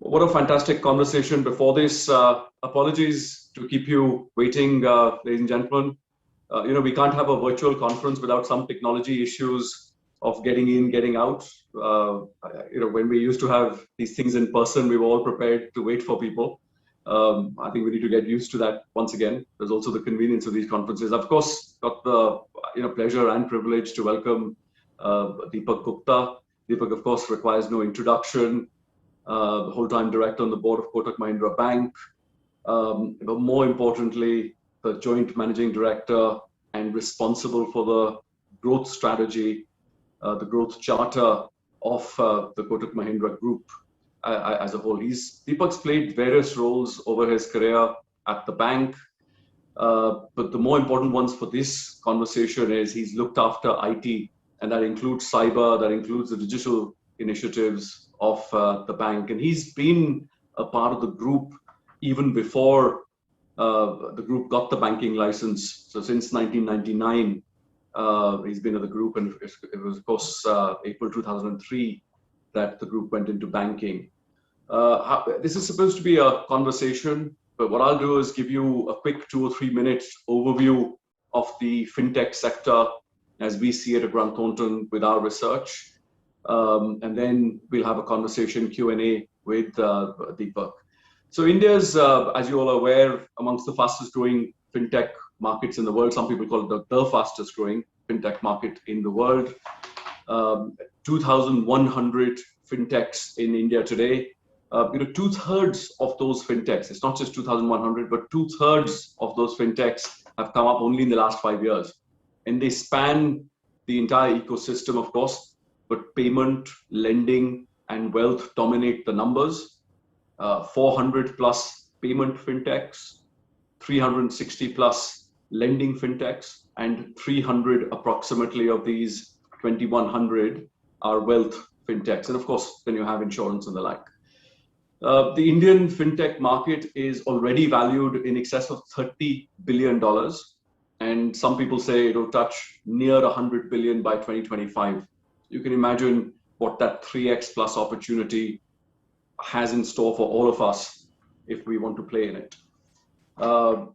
What a fantastic conversation before this. Apologies to keep you waiting, ladies and gentlemen. We can't have a virtual conference without some technology issues of getting in, getting out. When we used to have these things in person, we were all prepared to wait for people. I think we need to get used to that once again. There's also the convenience of these conferences. Of course, got the pleasure and privilege to welcome Deepak Gupta. Deepak, of course, requires no introduction. The whole-time director on the board of Kotak Mahindra Bank, but more importantly, the joint managing director and responsible for the growth strategy, the growth charter of the Kotak Mahindra Group as a whole. Deepak's played various roles over his career at the bank, but the more important ones for this conversation is he's looked after IT, and that includes cyber, that includes the digital initiatives of the bank, and he's been a part of the group even before the group got the banking license. So since 1999, he's been at the group, and it was of course April 2003 that the group went into banking. This is supposed to be a conversation, but what I'll do is give you a quick 2 or 3 minutes overview of the fintech sector as we see it at Grant Thornton with our research. And then we'll have a conversation Q&A with Deepak. So India's, as you all are aware, amongst the fastest growing fintech markets in the world. Some people call it the fastest growing fintech market in the world. 2,100 fintechs in India today. 2/3 of those fintechs, it's not just 2,100, but 2/3 of those fintechs have come up only in the last 5 years. And they span the entire ecosystem, of course. But payment, lending, and wealth dominate the numbers. 400 plus payment fintechs, 360 plus lending fintechs, and 300 approximately of these 2,100 are wealth fintechs. And of course, then you have insurance and the like. The Indian fintech market is already valued in excess of $30 billion. And some people say it'll touch near 100 billion by 2025. You can imagine what that 3x plus opportunity has in store for all of us if we want to play in it. The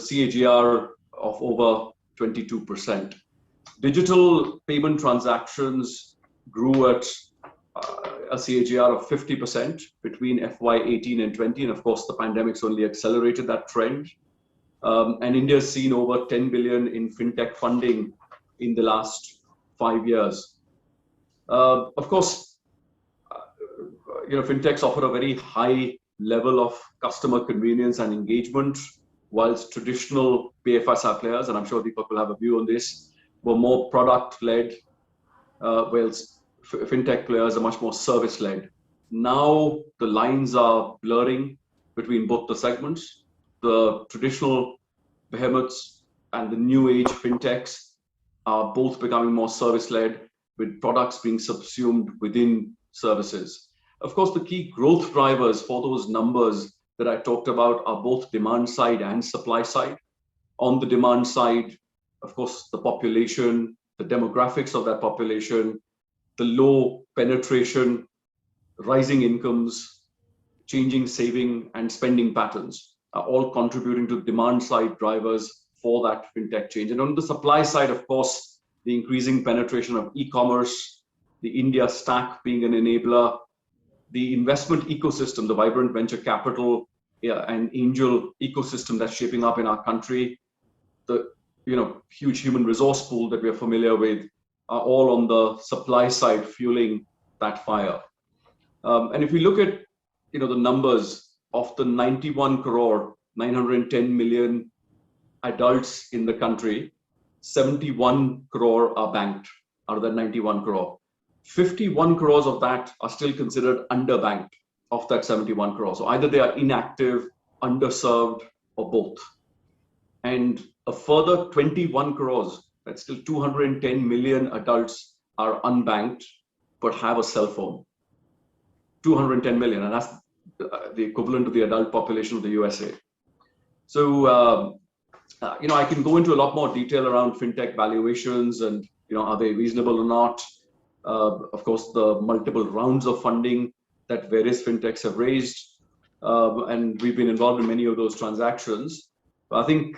CAGR of over 22%. Digital payment transactions grew at a CAGR of 50% between FY18 and 20, and of course the pandemic's only accelerated that trend. And India's seen over 10 billion in fintech funding in the last 5 years. Of course, fintechs offer a very high level of customer convenience and engagement, whilst traditional BFSI players, and I'm sure Deepak will have a view on this, were more product-led, whilst fintech players are much more service-led. Now the lines are blurring between both the segments. The traditional behemoths and the new age fintechs are both becoming more service-led, with products being subsumed within services. Of course, the key growth drivers for those numbers that I talked about are both demand side and supply side. On the demand side, of course, the population, the demographics of that population, the low penetration, rising incomes, changing saving and spending patterns are all contributing to demand side drivers for that fintech change. And on the supply side, of course, the increasing penetration of e-commerce, the India Stack being an enabler, the investment ecosystem, the vibrant venture capital and angel ecosystem that's shaping up in our country, the huge human resource pool that we are familiar with, are all on the supply side fueling that fire. And if we look at the numbers of the 91 crore, 910 million adults in the country, 71 crore are banked out of that 91 crore. 51 crores of that are still considered underbanked of that 71 crore. So either they are inactive, underserved, or both. And a further 21 crores, that's still 210 million adults are unbanked but have a cell phone. 210 million, and that's the equivalent to the adult population of the USA. So I can go into a lot more detail around fintech valuations and are they reasonable or not. Of course, the multiple rounds of funding that various fintechs have raised, and we've been involved in many of those transactions. I think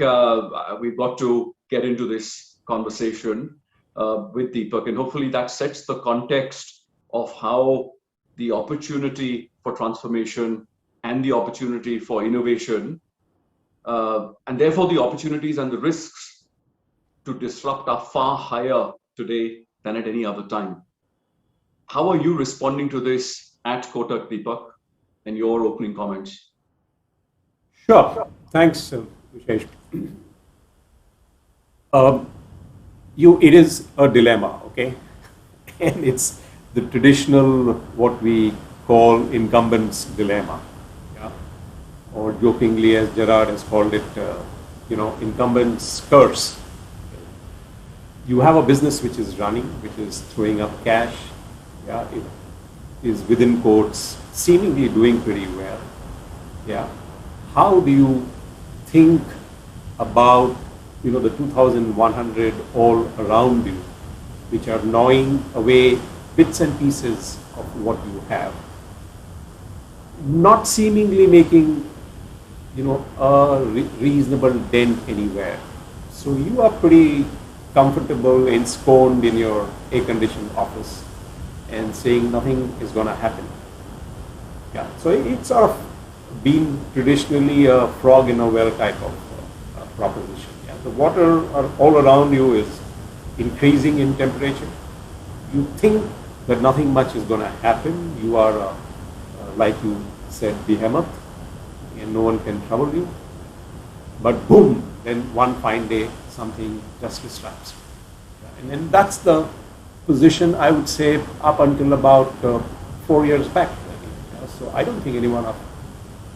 we've got to get into this conversation with Deepak, and hopefully that sets the context of how the opportunity for transformation and the opportunity for innovation, and therefore the opportunities and the risks to disrupt are far higher today than at any other time. How are you responding to this at Kotak, Deepak, and your opening comments? Sure. Thanks, Vishesh. It is a dilemma, okay? And it's the traditional, what we call incumbent's dilemma. Yeah? Or jokingly, as Gerard has called it, incumbent's curse. You have a business which is running, which is throwing up cash. Yeah, it is within quotes, seemingly doing pretty well. Yeah. How do you think about the 2,100 all around you, which are gnawing away bits and pieces of what you have, not seemingly making a reasonable dent anywhere. So you are pretty comfortable, ensconced in your air-conditioned office and saying nothing is going to happen. Yeah. So it's sort of been traditionally a frog in a well type of proposition. Yeah. The water all around you is increasing in temperature. You think that nothing much is going to happen. You are, like you said, behemoth, and no one can trouble you. But boom, then one fine day, something just disrupts. Yeah. And that's the position, I would say, up until about 4 years back. Yeah. So I don't think anyone of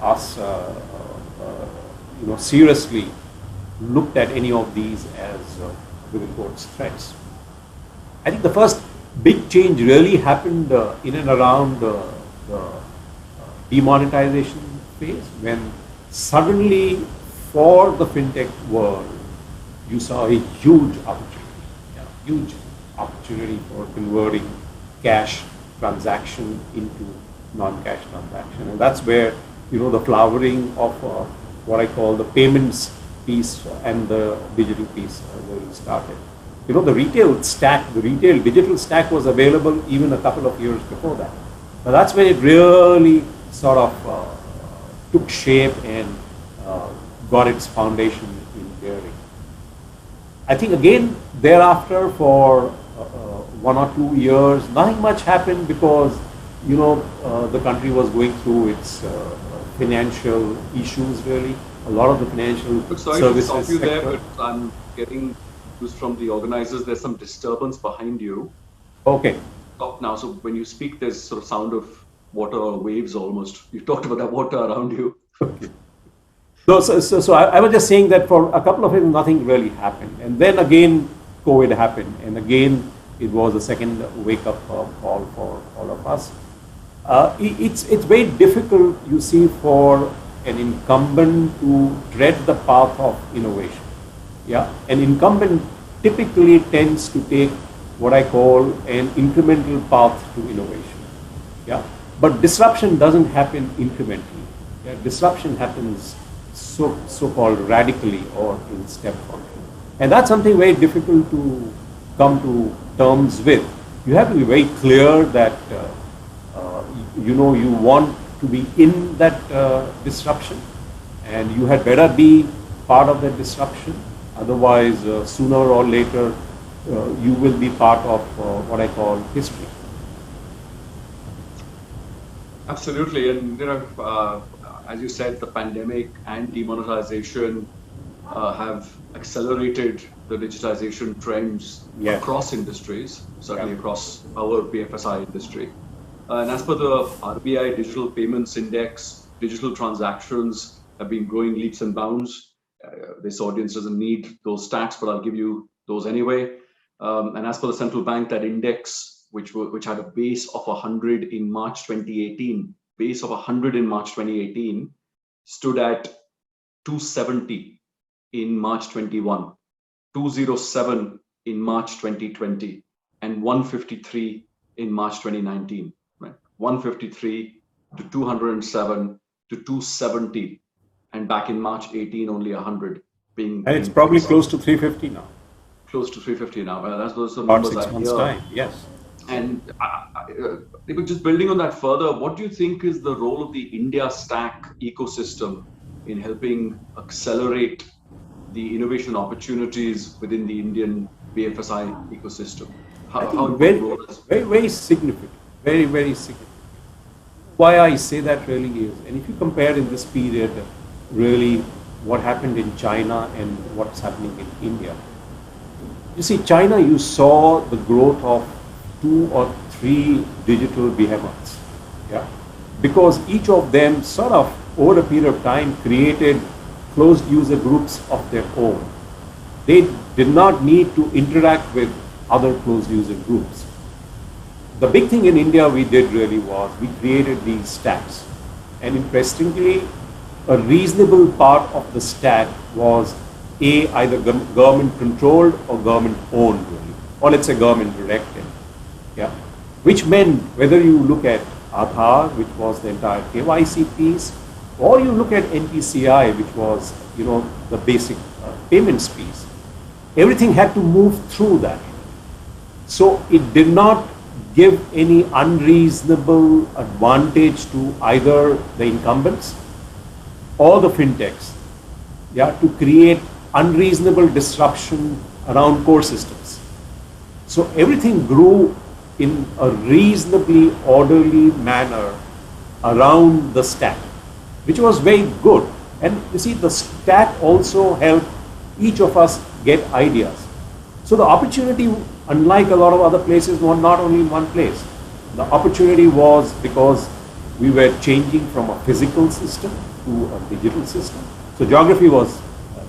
us, seriously looked at any of these as within quotes threats. I think the first big change really happened in and around the demonetization phase, when suddenly for the fintech world you saw a huge opportunity for converting cash transaction into non-cash transaction, and that's where the flowering of what I call the payments piece and the digital piece really started. The retail stack, the retail digital stack was available even a couple of years before that. But that's when it really sort of took shape and got its foundation in bearing. I think again thereafter for 1 or 2 years, nothing much happened because the country was going through its financial issues really. A lot of the financial services to stop you there, but I'm getting news from the organizers. There's some disturbance behind you. Okay. Stop now. So when you speak, there's sort of sound of water or waves almost. You talked about that water around you. Okay. So I was just saying that for a couple of years, nothing really happened. And then again, COVID happened. And again, it was a second wake-up call for all of us. It's very difficult, you see, for an incumbent to tread the path of innovation. Yeah, an incumbent typically tends to take what I call an incremental path to innovation. Yeah, but disruption doesn't happen incrementally. Yeah, disruption happens so-called radically or in step function, and that's something very difficult to come to terms with. You have to be very clear that you want to be in that disruption, and you had better be part of that disruption. Otherwise, sooner or later, you will be part of what I call history. Absolutely, and as you said, the pandemic and demonetization have accelerated the digitization trends across industries, certainly across our BFSI industry. And as per the RBI Digital Payments Index, digital transactions have been growing leaps and bounds. This audience doesn't need those stats, but I'll give you those anyway. And as per the central bank, that index, which had a base of 100 in March 2018, stood at 270 in March 21, 207 in March 2020, and 153 in March 2019. Right? 153 to 207 to 270, and back in March 18, only 100 being. And it's probably close to 350 now. Close to 350 now. That's those are About numbers 6 I months' hear. time, yes. And just building on that further, what do you think is the role of the India Stack ecosystem in helping accelerate the innovation opportunities within the Indian BFSI ecosystem? I How think important role is very significant, very significant. Why I say that really is, and if you compare in this period, really what happened in China and what's happening in India. You see, China, you saw the growth of 2 or 3 digital behemoths, yeah, because each of them sort of over a period of time created closed user groups of their own. They did not need to interact with other closed user groups. The big thing in India we did really was we created these stacks, and interestingly, a reasonable part of the stack was either government controlled or government owned, really, or let's say government directed, yeah. Which meant whether you look at Aadhaar, which was the entire KYC piece, or you look at NPCI, which was the basic payments piece, everything had to move through that. So it did not give any unreasonable advantage to either the incumbents or the fintechs, yeah, to create unreasonable disruption around core systems. So everything grew in a reasonably orderly manner around the stack, which was very good. And you see, the stack also helped each of us get ideas. So the opportunity, unlike a lot of other places, was not only in one place. The opportunity was because we were changing from a physical system to a digital system. So geography was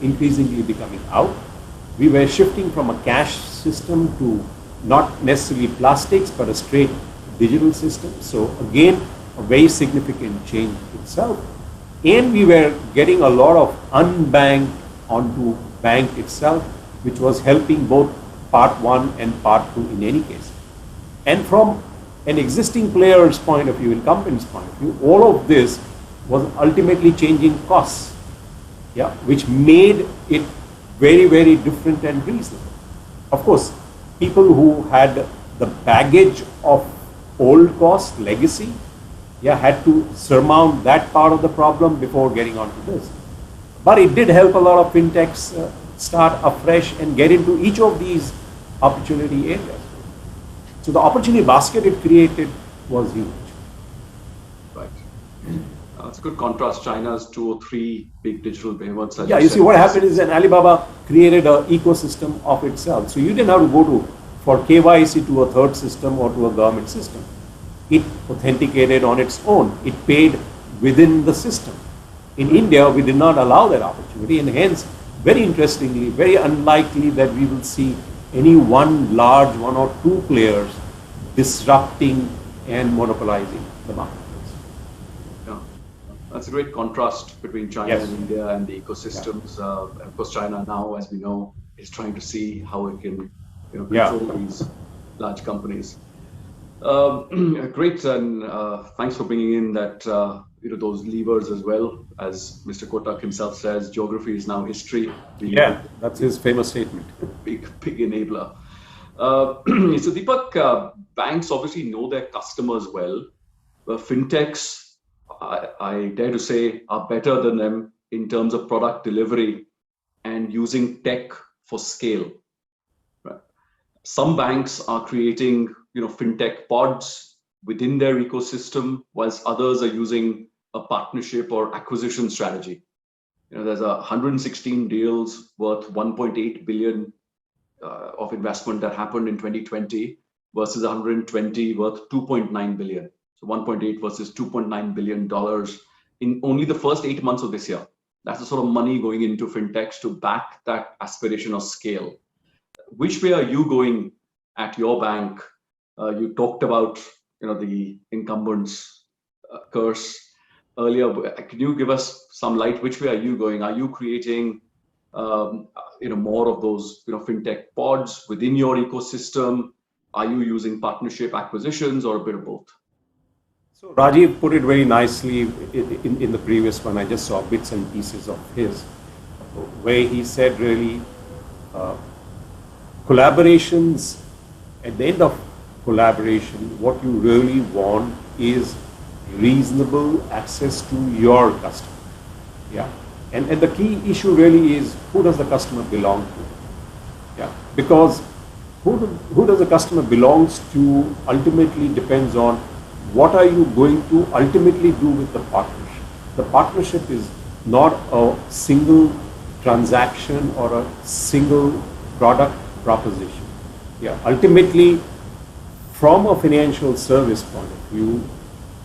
increasingly becoming out. We were shifting from a cash system to not necessarily plastics, but a straight digital system. So again, a very significant change itself. And we were getting a lot of unbanked onto bank itself, which was helping both part 1 and part 2 in any case. And from an existing player's point of view, incumbent's point of view, all of this was ultimately changing costs, yeah, which made it very different and reasonable. Of course, people who had the baggage of old cost legacy, yeah, had to surmount that part of the problem before getting onto this. But it did help a lot of fintechs start afresh and get into each of these opportunity areas. So the opportunity basket it created was huge. Right. It's a good contrast. China's 2 or 3 big digital behemoths. Yeah, you see what happened is that Alibaba created an ecosystem of itself. So you didn't have to go for KYC to a third system or to a government system. It authenticated on its own. It paid within the system. In India, we did not allow that opportunity, and hence, very interestingly, very unlikely that we will see any one large 1 or 2 players disrupting and monopolizing the marketplace. Yeah, that's a great contrast between China Yes. and India and the ecosystems. Of course, China now, as we know, is trying to see how it can control these large companies. Great, and thanks for bringing in that those levers as well. As Mr. Kotak himself says, geography is now history. Yeah, that's his famous statement. Big enabler. So Deepak, banks obviously know their customers well. Fintechs, I dare to say, are better than them in terms of product delivery and using tech for scale. Right? Some banks are creating fintech pods within their ecosystem, whilst others are using a partnership or acquisition strategy. There's 116 deals worth 1.8 billion of investment that happened in 2020 versus 120 worth 2.9 billion. So 1.8 versus 2.9 billion dollars in only the first 8 months of this year. That's the sort of money going into fintechs to back that aspiration of scale. Which way are you going at your bank? You talked about the incumbents curse earlier. Can you give us some light? Which way are you going? Are you creating more of those fintech pods within your ecosystem? Are you using partnership acquisitions or a bit of both? So Rajiv put it very nicely in the previous one. I just saw bits and pieces of his, where he said really uh, collaborations, at the end of collaboration, what you really want is reasonable access to your customer. Yeah. And the key issue really is, who does the customer belong to? Yeah. Because who does the customer belongs to ultimately depends on what are you going to ultimately do with the partnership. The partnership is not a single transaction or a single product proposition. Yeah. Ultimately, from a financial service point of view,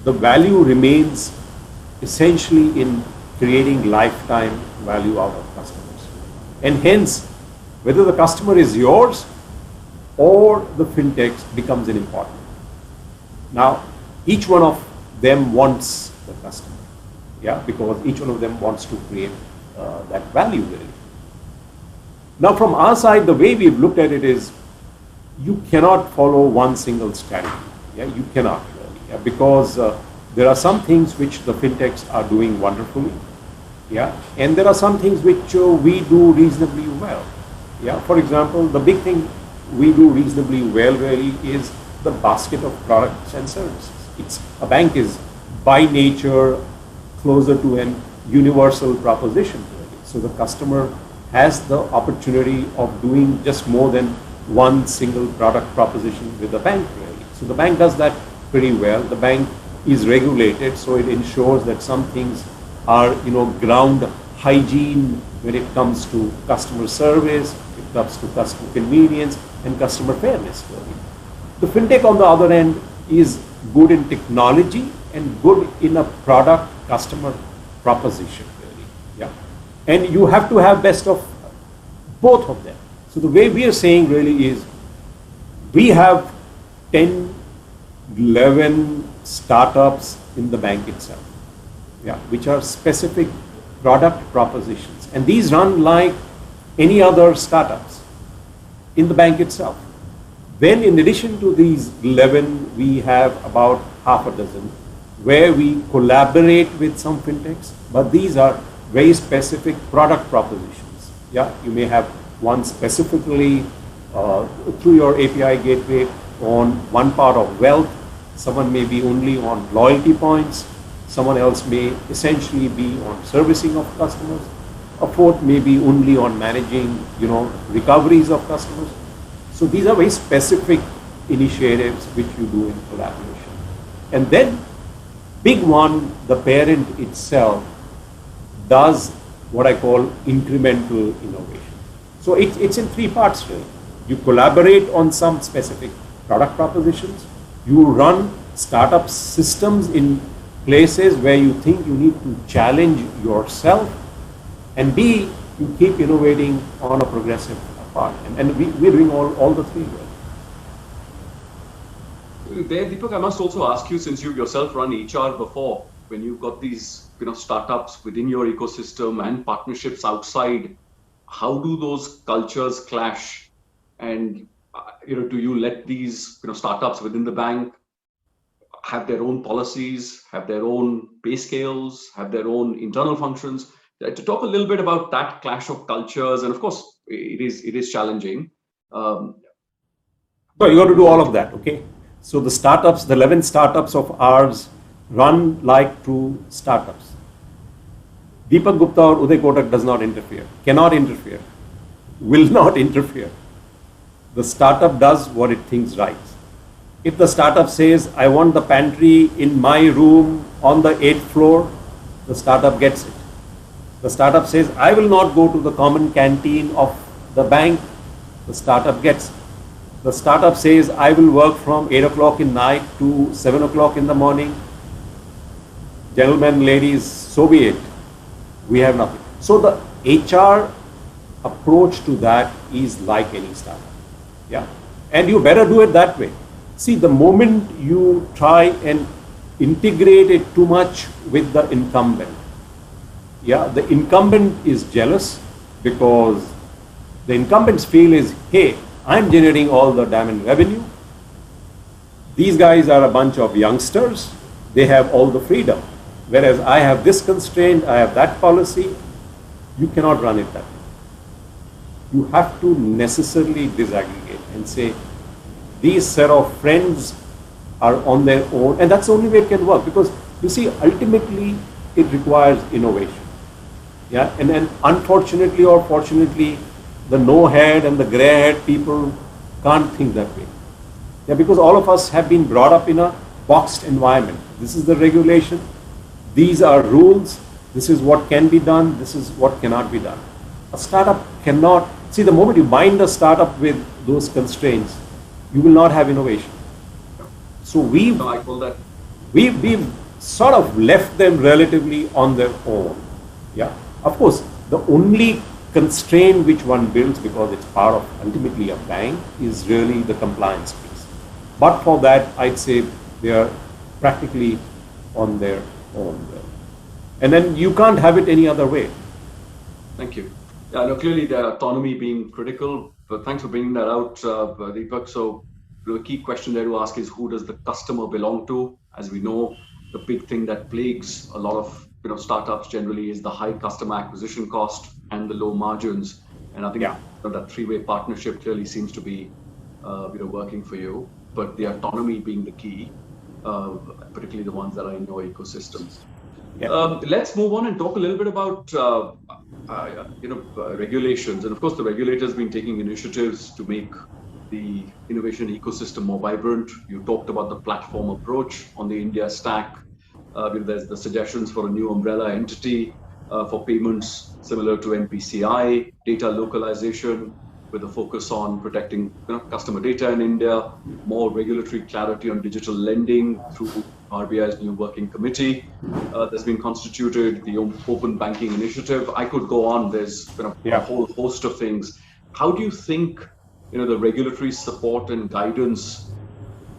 the value remains essentially in creating lifetime value out of customers. And hence, whether the customer is yours or the fintechs becomes an important. Now, each one of them wants the customer, yeah, because each one of them wants to create that value really. Now, from our side, the way we've looked at it is, you cannot follow one single strategy. Yeah, you cannot really, yeah, because there are some things which the fintechs are doing wonderfully, yeah, and there are some things which we do reasonably well. Yeah, for example, the big thing we do reasonably well really is the basket of products and services. A bank is by nature closer to an universal proposition really. So the customer has the opportunity of doing just more than one single product proposition with the bank really. So the bank does that pretty well. The bank is regulated, so it ensures that some things are, ground hygiene when it comes to customer service, it comes to customer convenience and customer fairness really. The fintech on the other end is good in technology and good in a product customer proposition really. Yeah. And you have to have best of both of them. So the way we are saying really is, we have 10, 11 startups in the bank itself, yeah, which are specific product propositions. And these run like any other startups in the bank itself. Then in addition to these 11, we have about half a dozen where we collaborate with some fintechs, but these are very specific product propositions. Yeah, you may have one specifically through your API gateway on one part of wealth, someone may be only on loyalty points, someone else may essentially be on servicing of customers, a fourth may be only on managing, recoveries of customers. So these are very specific initiatives which you do in collaboration. And then, big one, the parent itself does what I call incremental innovation. So it's in three parts really. You collaborate on some specific product propositions, you run startup systems in places where you think you need to challenge yourself, and B, you keep innovating on a progressive part. And we're doing all the three really. There, Deepak, I must also ask you, since you yourself run HR before, when you've got these startups within your ecosystem and partnerships outside, how do those cultures clash? And do you let these startups within the bank have their own policies, have their own pay scales, have their own internal functions? To talk a little bit about that clash of cultures, and of course it is challenging. So you got to do all of that, okay? So the startups, the 11 startups of ours run like true startups. Deepak Gupta or Uday Kotak does not interfere, cannot interfere, will not interfere. The startup does what it thinks right. If the startup says, I want the pantry in my room on the 8th floor, the startup gets it. The startup says, I will not go to the common canteen of the bank, the startup gets it. The startup says, I will work from 8 o'clock in night to 7 o'clock in the morning. Gentlemen, ladies, so be it. We have nothing. So the HR approach to that is like any startup. Yeah. And you better do it that way. See, the moment you try and integrate it too much with the incumbent, yeah, the incumbent is jealous because the incumbent's feel is, hey, I'm generating all the diamond revenue. These guys are a bunch of youngsters. they have all the freedom. Whereas I have this constraint, I have that policy, you cannot run it that way. You have to necessarily disaggregate and say, these set of friends are on their own, and that's the only way it can work, because you see, ultimately it requires innovation. Yeah, and then unfortunately or fortunately, the no-head and the grey-head people can't think that way. Yeah, because all of us have been brought up in a boxed environment. This is the regulation, these are rules, this is what can be done, this is what cannot be done. A startup cannot, see, the moment you bind a startup with those constraints, you will not have innovation. So we've sort of left them relatively on their own. Yeah, of course, the only constraint which one builds, because it's part of ultimately a bank, is really the compliance piece. But for that, I'd say they are practically on their own. And then you can't have it any other way. Thank you. Yeah, no, clearly the autonomy being critical, but thanks for bringing that out, Deepak. So the key question there to ask is, who does the customer belong to? As we know, the big thing that plagues a lot of startups generally is the high customer acquisition cost and the low margins. And I think that three-way partnership clearly seems to be working for you. But the autonomy being the key, particularly the ones that are in your ecosystem. Yeah. Let's move on and talk a little bit about regulations. And of course, the regulator's been taking initiatives to make the innovation ecosystem more vibrant. You talked about the platform approach on the India stack. There's the suggestions for a new umbrella entity for payments similar to NPCI, data localization with a focus on protecting customer data in India, more regulatory clarity on digital lending through RBI's new working committee that's been constituted, the open banking initiative. I could go on. There's a whole host of things. How do you think the regulatory support and guidance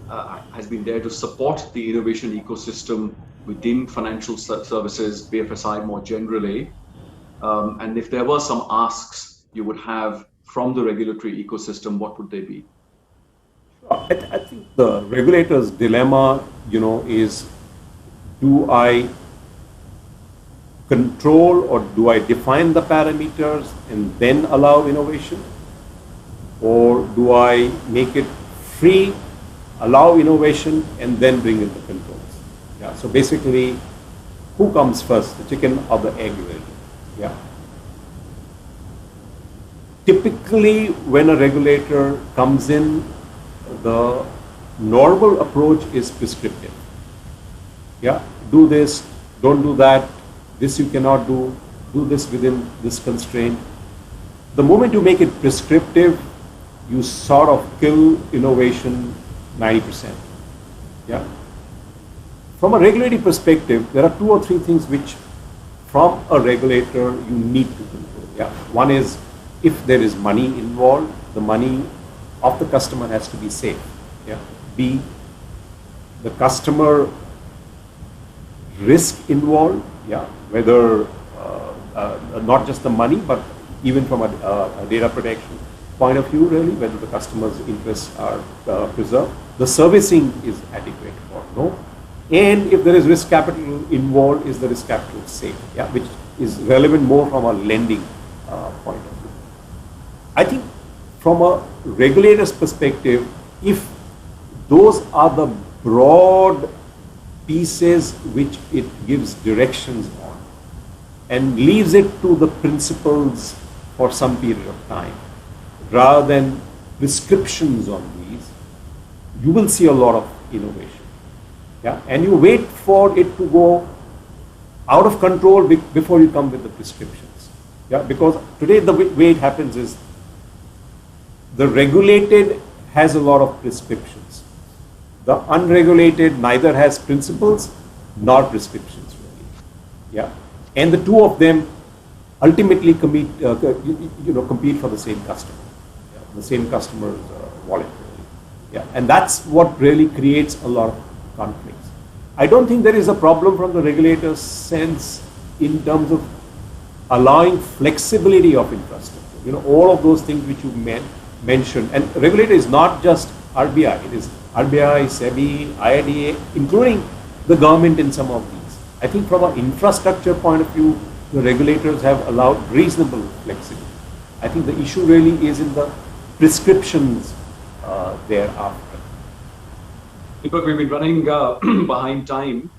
has been there to support the innovation ecosystem within financial services, BFSI more generally? And if there were some asks you would have from the regulatory ecosystem, what would they be? I think the regulator's dilemma, is, do I control or do I define the parameters and then allow innovation? Or do I make it free, allow innovation, and then bring in the controls? Yeah. So basically, who comes first, the chicken or the egg, really? Yeah. Typically, when a regulator comes in, the normal approach is prescriptive. Yeah, do this, don't do that, this you cannot do this within this constraint. The moment you make it prescriptive, you sort of kill innovation 90%. Yeah. From a regulatory perspective, there are two or three things which, from a regulator, you need to control. Yeah. One is, if there is money involved, the money of the customer has to be safe. Yeah. B, the customer risk involved. Yeah. Whether not just the money, but even from a data protection point of view, really, whether the customer's interests are preserved, the servicing is adequate or no, and if there is risk capital involved, is the risk capital safe? Yeah, which is relevant more from a lending point of view. I think from a regulator's perspective, if those are the broad pieces which it gives directions on and leaves it to the principals for some period of time, rather than prescriptions on these, you will see a lot of innovation. Yeah? And you wait for it to go out of control before you come with the prescriptions. Yeah? Because today the way it happens is, the regulated has a lot of prescriptions. The unregulated neither has principles nor prescriptions, really. Yeah? And the two of them ultimately compete for the same customer, the same customer's wallet. Really. Yeah, and that's what really creates a lot of conflicts. I don't think there is a problem from the regulator's sense in terms of allowing flexibility of infrastructure. All of those things which you mentioned. And regulator is not just RBI; it is RBI, SEBI, IRDA, including the government in some of these. I think from an infrastructure point of view, the regulators have allowed reasonable flexibility. I think the issue really is in the prescriptions thereafter. Deepak, we've been running behind time,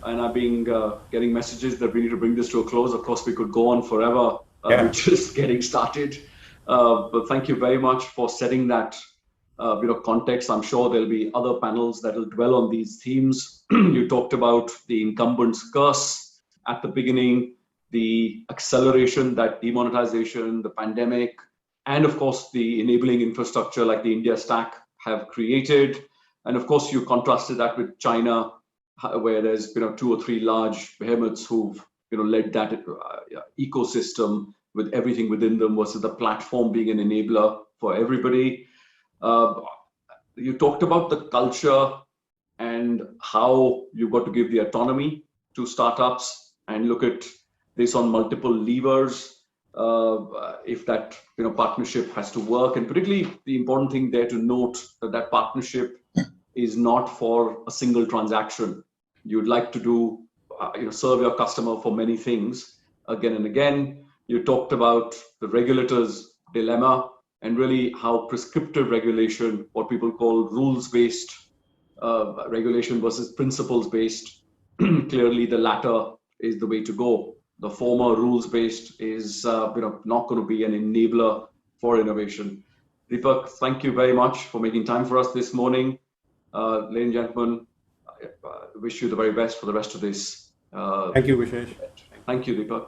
and I've been getting messages that we need to bring this to a close. Of course, we could go on forever. We're just getting started. But thank you very much for setting that context. I'm sure there'll be other panels that will dwell on these themes. You talked about the incumbent's curse at the beginning, the acceleration that demonetization, the pandemic, and of course the enabling infrastructure like the India Stack have created. And of course you contrasted that with China, where there's 2 or 3 large behemoths who've led that ecosystem with everything within them versus the platform being an enabler for everybody. You talked about the culture and how you've got to give the autonomy to startups and look at this on multiple levers if that partnership has to work. And particularly the important thing there to note that partnership is not for a single transaction. You'd like to do serve your customer for many things again and again. You talked about the regulator's dilemma and really how prescriptive regulation, what people call rules-based regulation versus principles-based, clearly the latter is the way to go. The former rules-based is not going to be an enabler for innovation. Deepak, thank you very much for making time for us this morning. Ladies and gentlemen, I wish you the very best for the rest of this. Thank you, Vishesh. Thank you, Deepak.